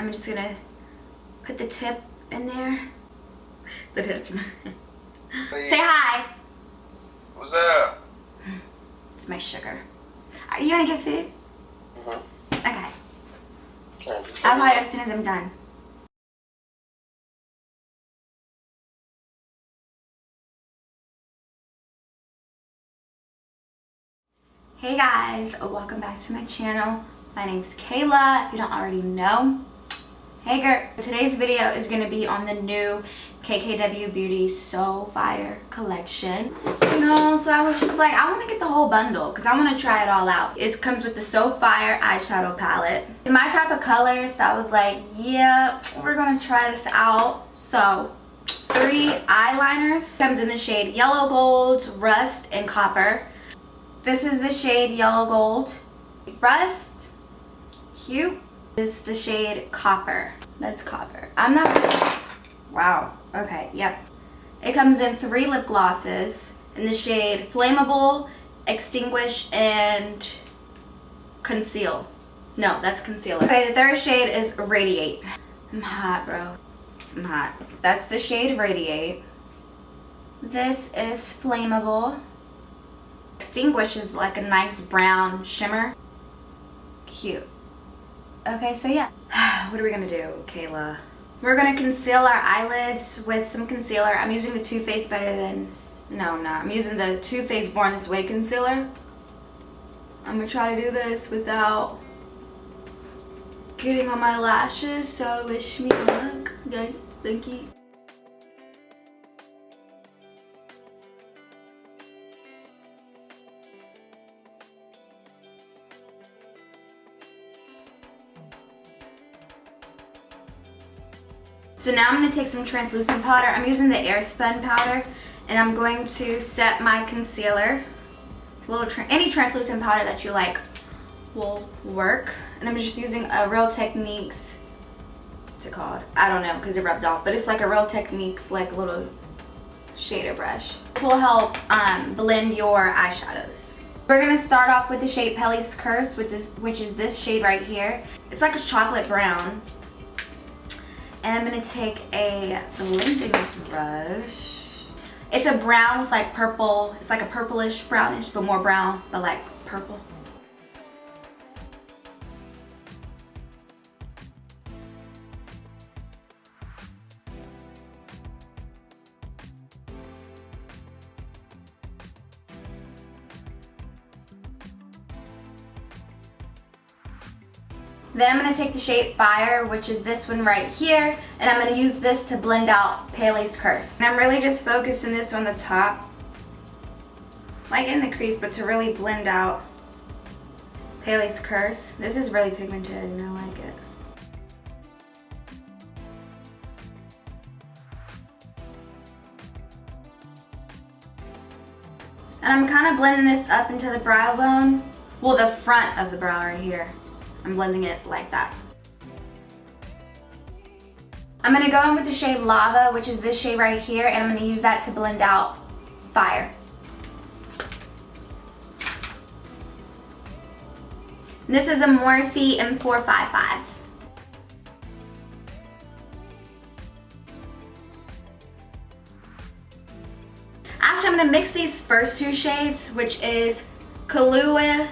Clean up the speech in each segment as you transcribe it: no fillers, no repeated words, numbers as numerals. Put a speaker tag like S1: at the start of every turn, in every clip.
S1: I'm just gonna put the tip in there. The tip.
S2: Hey.
S1: Say hi.
S2: What's up?
S1: It's my sugar. Are you gonna get food? Okay. I'll call you as soon as I'm done. Hey guys, welcome back to my channel. My name's Kayla, if you don't already know. Hey girl. Today's video is going to be on the new KKW Beauty So Fire collection. You know, so I was just like, I want to get the whole bundle because I want to try it all out. It comes with the So Fire eyeshadow palette. It's my type of color, so I was like, yeah, we're going to try this out. So, 3 eyeliners. Comes in the shade Yellow Gold, Rust, and Copper. This is the shade Yellow Gold. Rust, cute. This is the shade Copper. That's Copper. I'm not really... Wow. Okay, yep. It comes in 3 lip glosses in the shade Flammable, Extinguish, and Conceal. No, that's Concealer. Okay, the 3rd shade is Radiate. I'm hot, bro. I'm hot. That's the shade Radiate. This is Flammable. Extinguish is like a nice brown shimmer. Cute. Okay, so yeah. What are we gonna do, Kayla? We're gonna conceal our eyelids with some concealer. I'm using the Too Faced Better Than... No, I'm not. I'm using the Too Faced Born This Way concealer. I'm gonna try to do this without getting on my lashes, so wish me luck. Okay, thank you. So now I'm going to take some translucent powder. I'm using the Airspun powder, and I'm going to set my concealer. Any translucent powder that you like will work. And I'm just using a Real Techniques, what's it called? I don't know because it rubbed off, but it's like a Real Techniques like little shader brush. This will help blend your eyeshadows. We're going to start off with the shade Pelly's Curse, which is this shade right here. It's like a chocolate brown. And I'm going to take a blending brush. It's a brown with like purple. It's like a purplish brownish, but more brown, but like purple. Then I'm going to take the shade Fire, which is this one right here, and I'm going to use this to blend out Pelly's Curse. And I'm really just focusing this on the top, like in the crease, but to really blend out Pelly's Curse. This is really pigmented and I like it. And I'm kind of blending this up into the brow bone. Well, the front of the brow right here. I'm blending it like that. I'm going to go in with the shade Lava, which is this shade right here, and I'm going to use that to blend out Fire. This is a Morphe M455. Actually, I'm going to mix these first 2 shades, which is Kaylaharnae,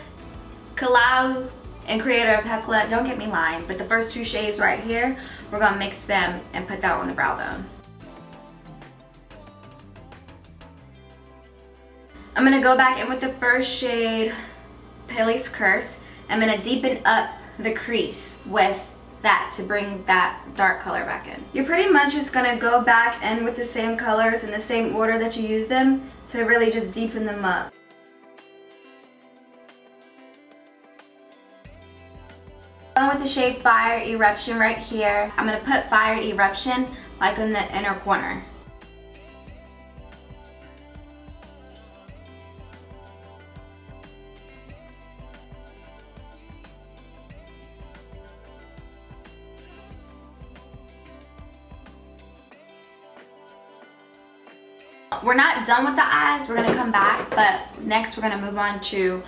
S1: and Creator of Hecla. Don't get me lying, but the first 2 shades right here, we're gonna mix them and put that on the brow bone. I'm gonna go back in with the first shade, Pelly's Curse. I'm gonna deepen up the crease with that to bring that dark color back in. You're pretty much just gonna go back in with the same colors in the same order that you use them to really just deepen them up. With the shade Fire Eruption right here, I'm going to put Fire Eruption like in the inner corner. We're not done with the eyes, we're going to come back, but next we're going to move on to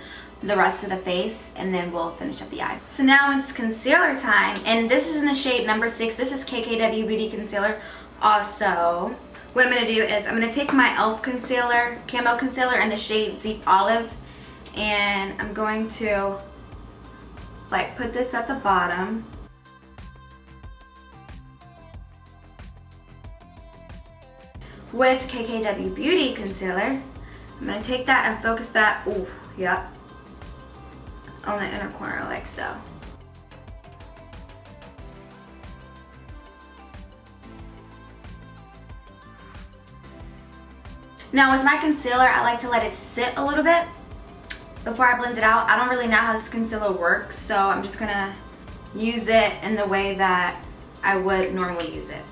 S1: the rest of the face, and then we'll finish up the eye. So now it's concealer time, and this is in the shade number 6. This is KKW Beauty Concealer also. What I'm going to do is I'm going to take my e.l.f. concealer, camo concealer in the shade Deep Olive, and I'm going to like put this at the bottom. With KKW Beauty Concealer, I'm going to take that and focus that, ooh, yep, on the inner corner like so. Now with my concealer, I like to let it sit a little bit before I blend it out. I don't really know how this concealer works, so I'm just going to use it in the way that I would normally use it.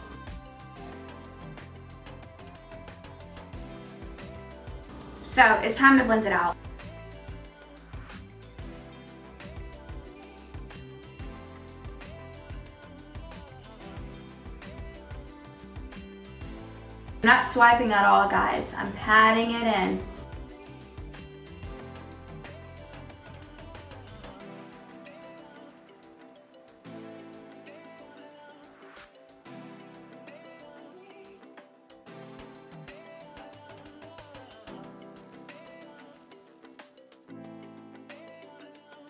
S1: So it's time to blend it out. I'm not swiping at all, guys. I'm patting it in.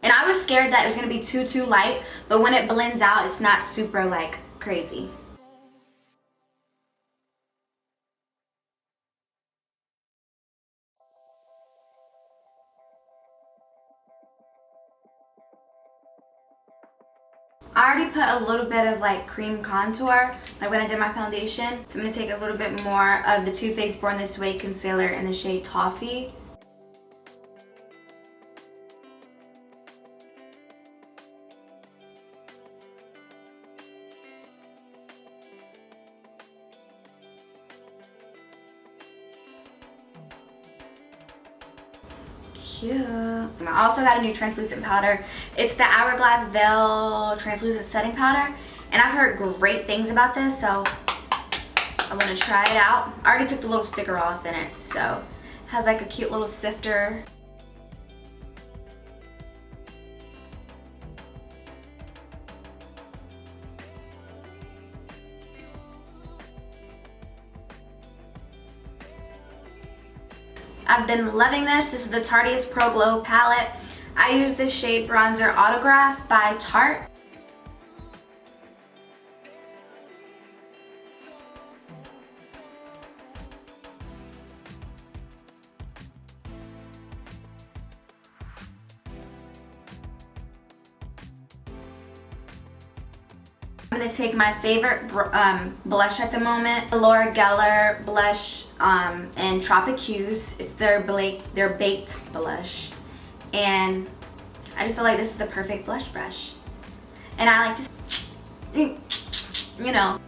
S1: And I was scared that it was gonna be too light, but when it blends out, it's not super like crazy. I already put a little bit of like cream contour, like when I did my foundation. So I'm gonna take a little bit more of the Too Faced Born This Way concealer in the shade Toffee. Cute. I also got a new translucent powder. It's the Hourglass Veil translucent setting powder, and I've heard great things about this, so I want to try it out. I already took the little sticker off in it, so it has like a cute little sifter. I've been loving this. This is the Tarteist Pro Glow palette. I use the shade Bronzer Autograph by Tarte. I'm going to take my favorite blush at the moment, the Laura Geller blush in Tropic Hues. It's their baked blush. And I just feel like this is the perfect blush brush. And I like to, you know.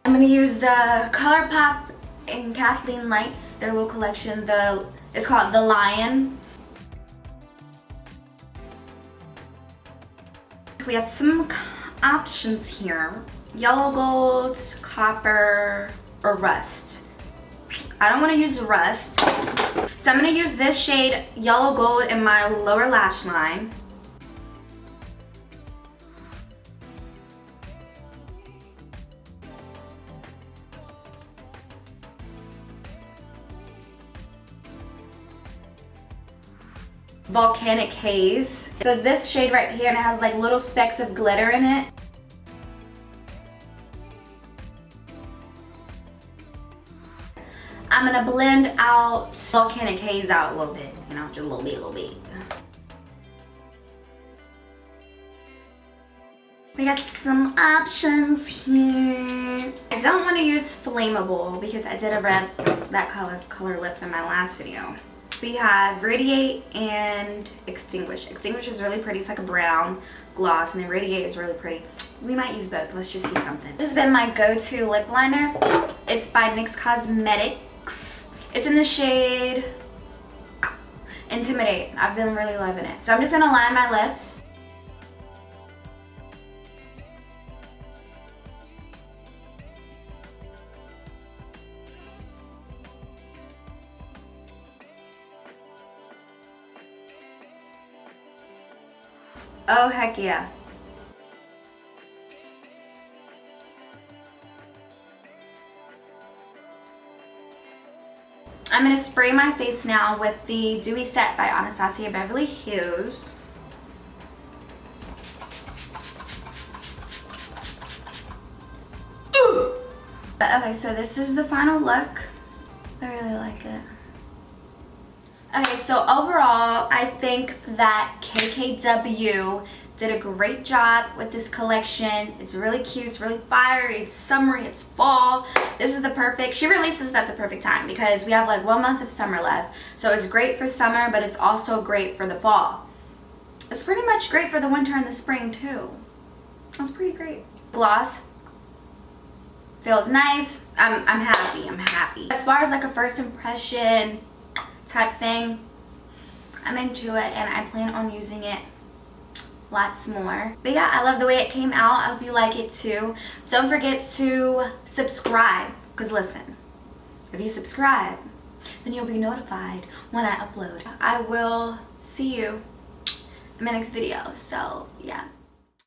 S1: I'm going to use the ColourPop and Kathleen Lights, their little collection. It's called The Lion. We have some options here: yellow gold, copper, or rust. I don't want to use rust, so I'm going to use this shade yellow gold in my lower lash line. Volcanic Haze. So it's this shade right here, and it has like little specks of glitter in it. I'm gonna blend out Volcanic Haze out a little bit, you know, just a little bit. We got some options here. I don't want to use Flammable because I did that color lip in my last video. We have Radiate and Extinguish. Extinguish is really pretty. It's like a brown gloss, and then Radiate is really pretty. We might use both. Let's just see something. This has been my go-to lip liner. It's by NYX Cosmetics. It's in the shade Intimidate. I've been really loving it. So I'm just gonna line my lips. Oh, heck yeah. I'm going to spray my face now with the Dewy Set by Anastasia Beverly Hills. Okay, so this is the final look. I really like it. Okay, so overall, I think that KKW did a great job with this collection. It's really cute, it's really fiery, it's summery, it's fall. This is the perfect, she releases it at the perfect time because we have like 1 month of summer left. So it's great for summer, but it's also great for the fall. It's pretty much great for the winter and the spring too. That's pretty great. Gloss feels nice. I'm happy. As far as like a first impression type thing, I'm into it and I plan on using it lots more. But yeah, I love the way it came out. I hope you like it too. Don't forget to subscribe, because listen, if you subscribe, then you'll be notified when I upload. I will see you in my next video. So yeah.